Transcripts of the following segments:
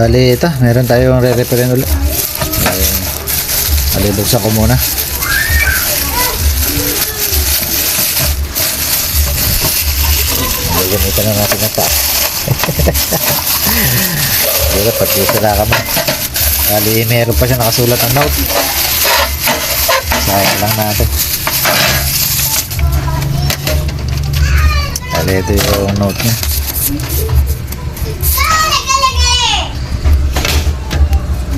Bali, ito, meron tayong re-referin ulit. Bali, buksan ko muna. Gamitan na natin ng taas. Pero pagkisira ka mo. Bali, meron pa siya nakasulat ang note. Sayang lang natin. Bali, ito yung note niya.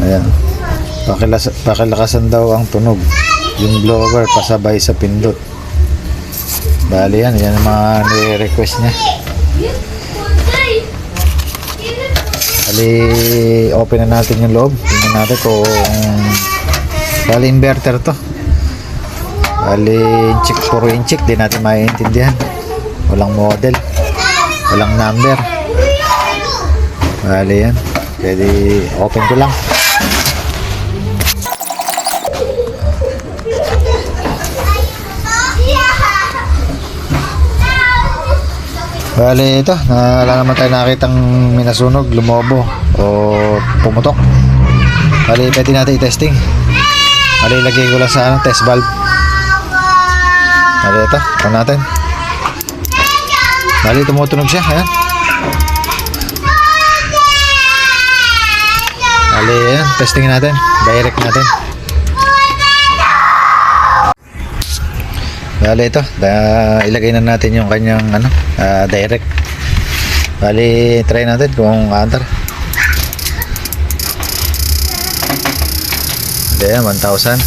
Ayan. Pakilakasan daw ang tunog. Yung blower pasabay sa pindot. Bali, yan ang mga nire-request niya. Bali, open na natin yung loob. Tingnan natin kung bali, inverter to. Bali, inchik, puro inchik. Di natin maiintindihan. Walang model, walang number. Bali, yan. Pwede open ko lang. Bali, ito, wala naman tayo nakitang minasunog, lumobo o pumutok. Bali, pwede natin i-testing. Bali, ilagay ko lang sa test valve. Bali, ito, ito natin. Bali, tumutunog siya. Ayan. Bali, ayan, testing natin. Direct natin. Bali, ito, ilagay na natin yung kanyang direct. Bali, try natin kung under. Ayan, 1,000.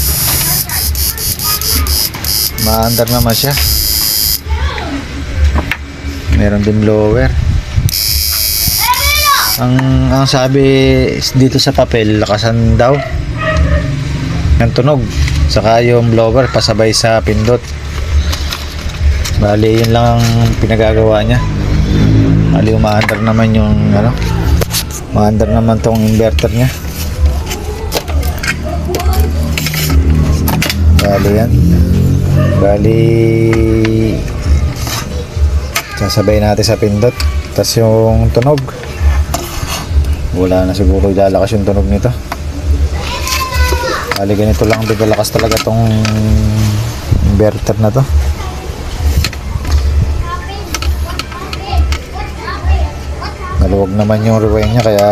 Ma-under naman siya. Meron din blower. Ang sabi dito sa papel, lakasan daw ng tunog. Saka yung blower pasabay sa pindot. Bali, yun lang ang pinagagawa niya. Bali, umaandar naman yung umaandar naman tong inverter niya. Bali, yan. Bali, sasabay natin sa pindot. Tapos yung tunog, wala na siguro ilalakas yung tunog nito. Bali, ganito lang bigalakas talaga tong inverter na to. Maluwag naman yung rewind niya, kaya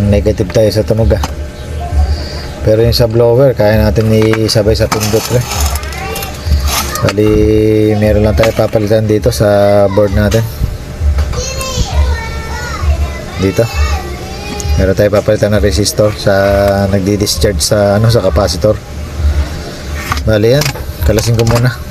negative tayo sa tunog Pero yung sa blower, kaya natin isabay sa pindot Bali, meron lang tayo papalitan dito sa board natin. Dito meron tayo papalitan na resistor sa nagdi-discharge sa sa capacitor. Bali, yan, kalasin ko muna.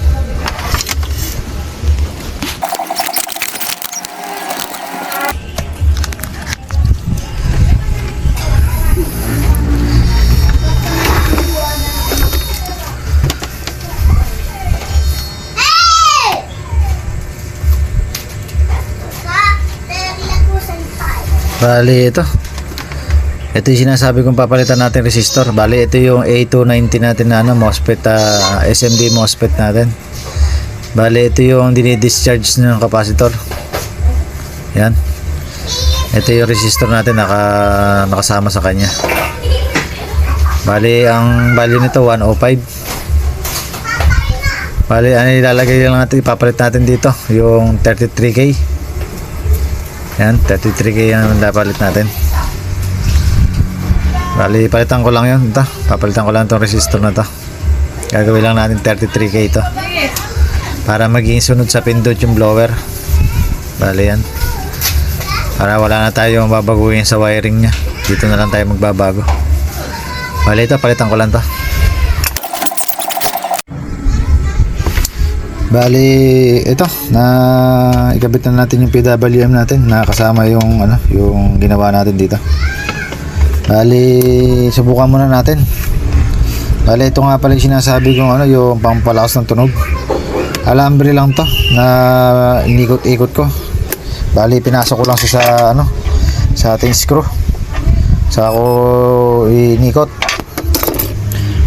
Bali, ito yung sinasabi kong papalitan natin resistor. Bali, ito yung A290 natin na MOSFET, SMD MOSFET natin. Bali, ito yung dinidischarge ng capacitor. Yan, ito yung resistor natin nakasama sa kanya. Bali, ang value nito 105. Bali, ilalagay lang natin, ipapalit natin dito yung 33K. Yan, 33K yung napalit natin. Bali, palitan ko lang yun. Ito, papalitan ko lang itong resistor na to. Gagawin lang natin 33K ito, para maging sunod sa pindot yung blower. Bali, yan, para wala na tayo mababaguhin sa wiring nya. Dito na lang tayo magbabago. Bali, ito, palitan ko lang to. Bali, ito, na ikabit na natin yung PWM natin na kasama yung yung ginawa natin dito. Bali, subukan muna natin. Bali, ito nga pala yung sinasabi kong yung pampalakas ng tunog. Alambre lang to na inikot-ikot ko. Bali, pinasok ko lang sa sa ating screw. Saka ko inikot.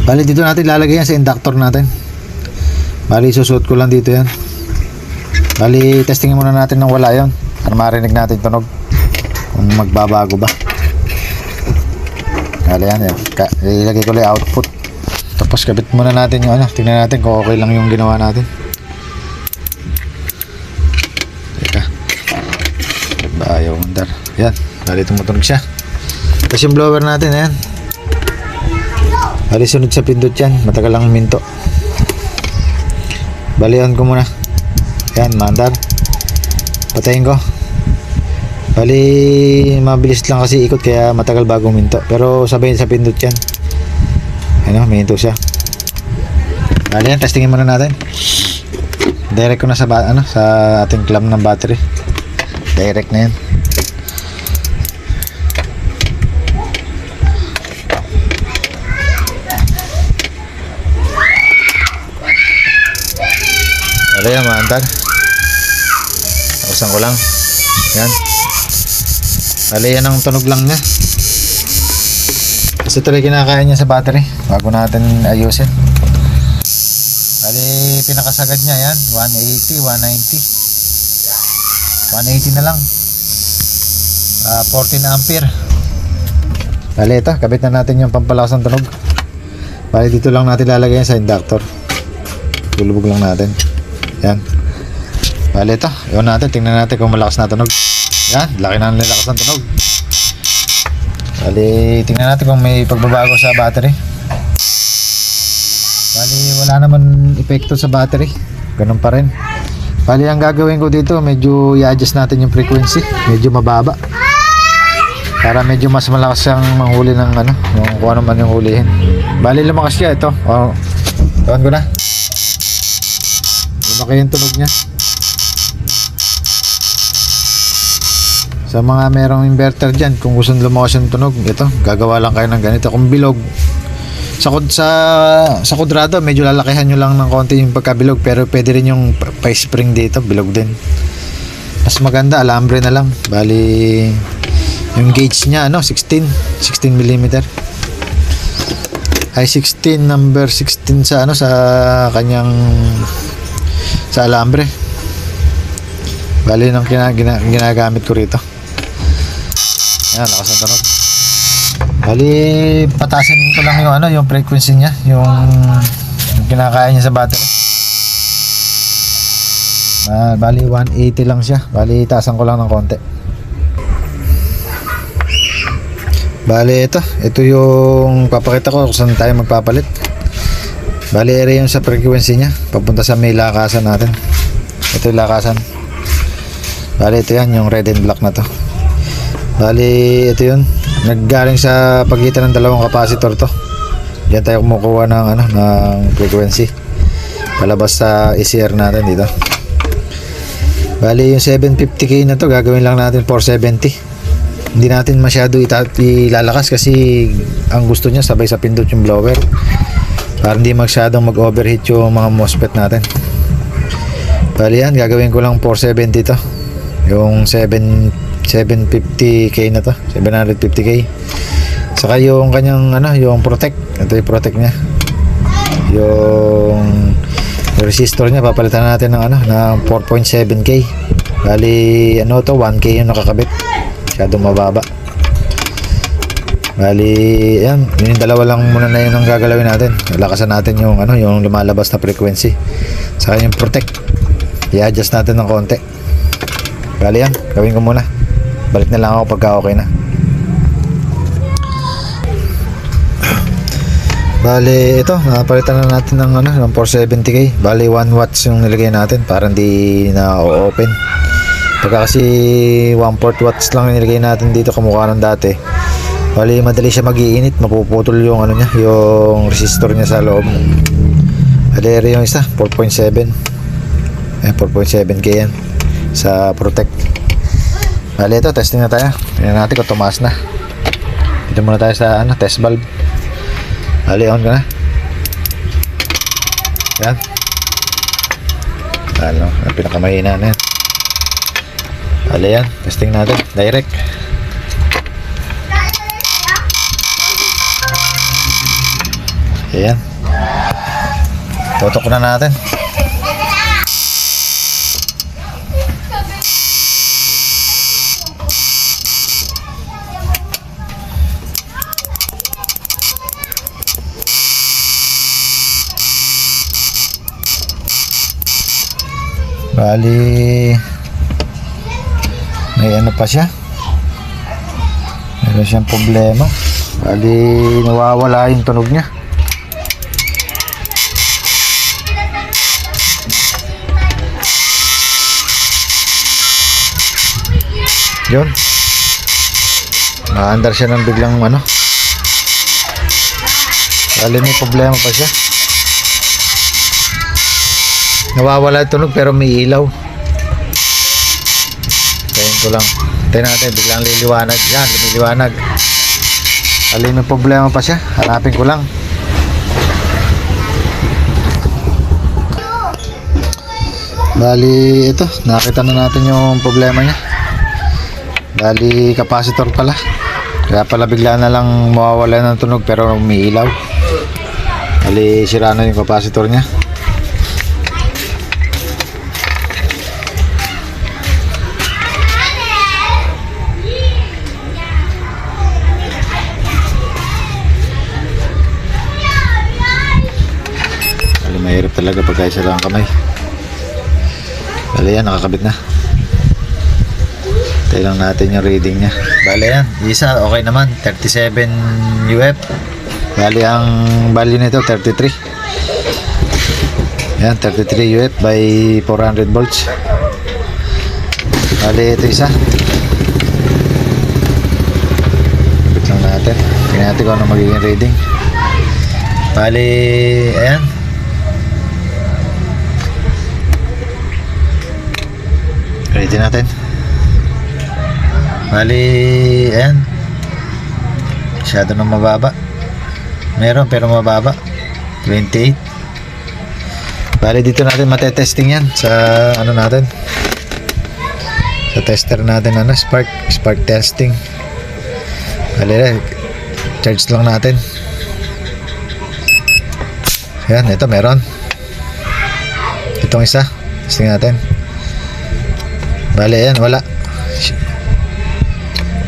Bali, dito natin lalagay yan sa inductor natin. Bali, susuot ko lang dito yan. Bali, testingin muna natin nang wala yon para marinig natin tunog. kung magbabago ba. Kaya yan, ilagay ko lang output. Tapos kabit muna natin yung ano, tingnan natin kung okay lang yung ginawa natin. Teka, ayaw mandar. Yan, bali tumutunog siya. Tapos yung blower natin, ayan. Bali sunod sa pindot yan, matagal lang minto. Balihan ko muna. Yan, mandar. Patayin ko. Bali mabilis lang kasi ikot kaya matagal bago minto. Pero sabay sa pindot yan. Ano, minto siya. Bali yan, testingin muna natin. Direct ko na sa sa ating clamp ng battery. Direct na yan. Bali yan, maantar. Tapusan ko lang. Yan. Bali yan ang tunog lang niya. Kasi ito rin kinakain niya sa battery bago natin ayusin. Bali pinakasagad niya yan 180, 190 180 na lang. 14 ampere. Bali ito, kabit na natin yung pampalakas ng tunog. Bali dito lang natin lalagay sa inductor. Lulubog lang natin. Yan. Bali ito, iwan natin, tingnan natin kung malakas na tunog. Yan, laki na nilakas ng tunog. Bali, tingnan natin kung may pagbabago sa battery. Bali, wala naman epekto sa battery. Ganun pa rin. Bali, ang gagawin ko dito, medyo i-adjust natin yung frequency. Medyo mababa. Para medyo mas malakas siyang manghuli ng ano, kung ano man yung hulihin. Bali, lumakas siya ito. O, tawan ko na. Lumaki yung tunog niya. Sa mga merong inverter dyan, kung gusto lumakas yung tunog, ito, gagawa lang kayo ng ganito. Kung bilog, sa kudrado, medyo lalakihan nyo lang ng konti yung pagkabilog, pero pwede rin yung pa-spring dito, bilog din. Mas maganda, alambre na lang. Bali, yung gauge niya, ano, 16 mm. Ay, 16, number 16 sa, ano, sa kanyang, sa alambre. Bali, nang ginagamit ko rito. Yan, lakas ng tunog. Bali, patasin ko lang yung ano, yung frequency niya, yung kinakain niya sa battery. Bali 180 lang siya. Bali, taasan ko lang ng konti. Bali, ito yung papakita ko kung saan tayo magpapalit. Bali, area yung sa frequency niya, papunta sa may lakasan natin. Ito yung lakasan. Bali, ito yan, yung red and black na to. Bali, ito yun. Naggaling sa pagitan ng dalawang capacitor to. Diyan tayo kumukuha ng, ano, ng frequency. Palabas sa ECR natin dito. Bali, yung 750K na to, gagawin lang natin 470. Hindi natin masyado ilalakas kasi ang gusto niya sabay sa pindot yung blower. Para hindi masyadong mag-overheat yung mga MOSFET natin. Bali yan, gagawin ko lang 470 to. Yung 750K na to, 750K. Saka yung kanyang ano, yung protect. Ito yung protect niya. Yung resistor niya papalitan natin ng ano, ng 4.7K. Bali ano to, 1K yung nakakabit. Masyadong mababa. Bali yan, yung dalawa lang muna na yun ang gagalawin natin. Lakasan natin yung ano, yung lumalabas na frequency. Saka yung protect. I-adjust natin ng konti. Bali yan, gawin ko muna. Balik na lang ako pagka okay na. Bali ito, napalitan na natin ng ano, ng 470K. Bali 1 watts yung nilagay natin para hindi na open. Pagka kasi 1/4 watts lang nilagay natin dito kamukha ng dati. Bali madali siya mag-iinit, mapuputol yung ano niya, yung resistor niya sa loob. Bali yung isa, 4.7. 4.7K yan sa protect. Bali ito, testing na tayo. Tingnan natin kung tumaas na. Dito muna tayo sa ano, test valve. Bali, on ka na. Yan. Ano, ang pinakamahina na yan. Bali yan, testing natin. Direct. Ayan. Tutok na natin. Bali, may ano pa siya. Meron siyang problema. Bali, nawawala yung tunog niya. Yun. Maandar siya ng biglang ano. Bali, may problema pa siya. Nawawala yung tunog pero may ilaw. Tayin ko lang. Tayin natin, biglang liliwanag. Yan, lumiliwanag. Bali, may problema pa siya. Hanapin ko lang. Bali, ito. Nakita na natin yung problema niya. Bali, capacitor pala. Kaya pala bigla na lang mawawala ng tunog pero may ilaw. Bali, sira na yung capacitor niya. Bali, mahirap talaga pag isa lang ang kamay. Bali, yan, nakakabit na. Tayo lang natin yung reading niya. Bali yan, isa okay naman, 37 UF. Bali ang value nito 33. Yan, 33 UF by 400 volts. Bali ito isa. Bit lang natin. Tingnan natin kung ano magiging reading. Bali, ayan. Ready natin. Bali, ayan. Masyado na mababa. Meron pero mababa. 28. Bali, dito natin matetesting yan sa ano natin. Sa tester natin, ano, spark testing. Bali, charge lang natin. Ayan, ito meron. Itong isa. Testing natin. Bali, ayan, wala.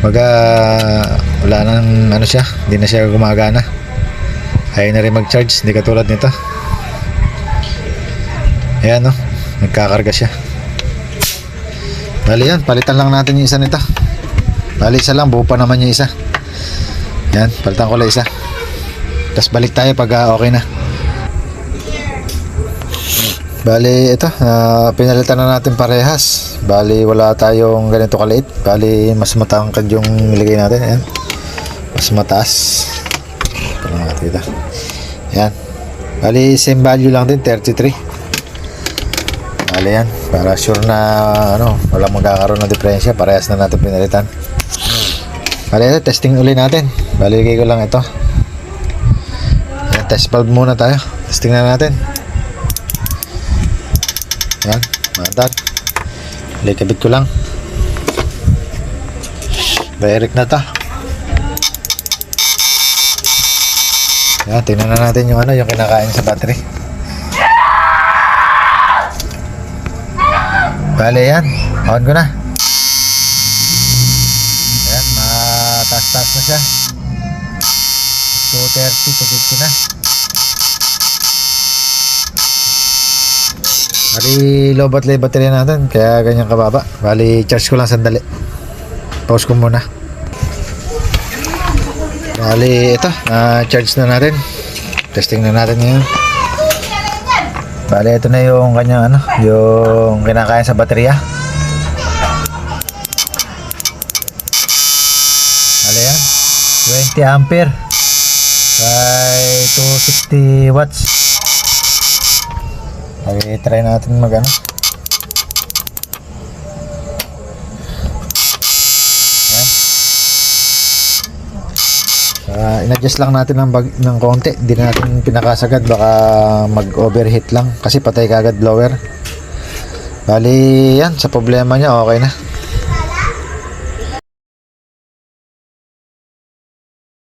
Wala nang ano siya, hindi na siya gumagana. Ayaw na rin mag-charge, hindi katulad nito. Ayan, no, nagkakarga siya. Bali yan, palitan lang natin yung isa nito. Bali isa lang, buo pa naman yung isa. Yan, palitan ko lang isa. Tapos balik tayo pag okay na. Bali ito, pinalitan na natin parehas. Bali wala tayong ganito kaliit. Bali mas matangkad yung nilagay natin. Ayan. Mas mataas. Ito lang natin ito. Ayan. Bali same value lang din, 33. Bali yan, para sure na ano, walang magkakaroon ng diferensya. Parehas na natin pinalitan. Bali ito, testing uli natin. Bali ligay ko lang ito. Ayan, test valve muna tayo. Testing na natin. Yan, mantad. Likabit ko lang. Direct na ta. Yan, tingnan na natin yung ano, yung kinakain sa battery. Bale yan, on ko na. Yan, mataas-taas na siya. 230 to 50 na. Bali, low battery natin, kaya ganyan kababa. Bali, charge ko lang sandali. Pause ko muna. Bali, ito, charge na natin. Testing na natin ngayon. Bali, ito na yung kanyang ano, yung kinakain sa baterya. Bali yan, 20 ampere by 260 watts. Okay, try natin mag ano. In-adjust lang natin ng konti. Hindi na natin pinakasagad, baka mag-overheat lang kasi patay kagad blower. Bali yan, sa problema niya okay na.